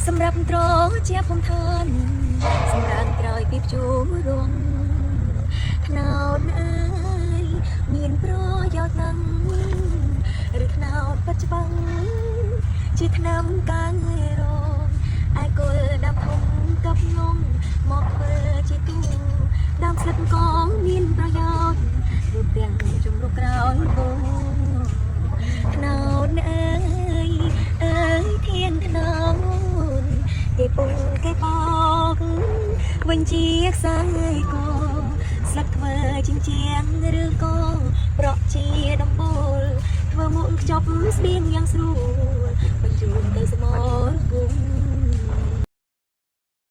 សម្រាប់ត្រជាភូមិឋានសម្រាប់ក្រោយពីជួរងថ្នោតអើយមានប្រយោជន៍ណាស់ឬថ្នោតបច្ចុប្បន្នជាថ្នាំការងាររងឯគល់ដាំធំកັບងងមកធ្វើជាទូដាំស្លឹកកងមានប្រយោជន៍រូបទាំងជំរុកក្រោយបូថ្នោតអើយអើយធានថ្នោតគេពុងគេបោកវិញជាខ្សែកស្លឹកធ្វើជាជាងឬក៏ប្រក់ជាដំបូលធ្វើមុខខ្ចប់ស្បៀងយ៉ាងស្រួលបញ្ជូនទៅសមរភូមិ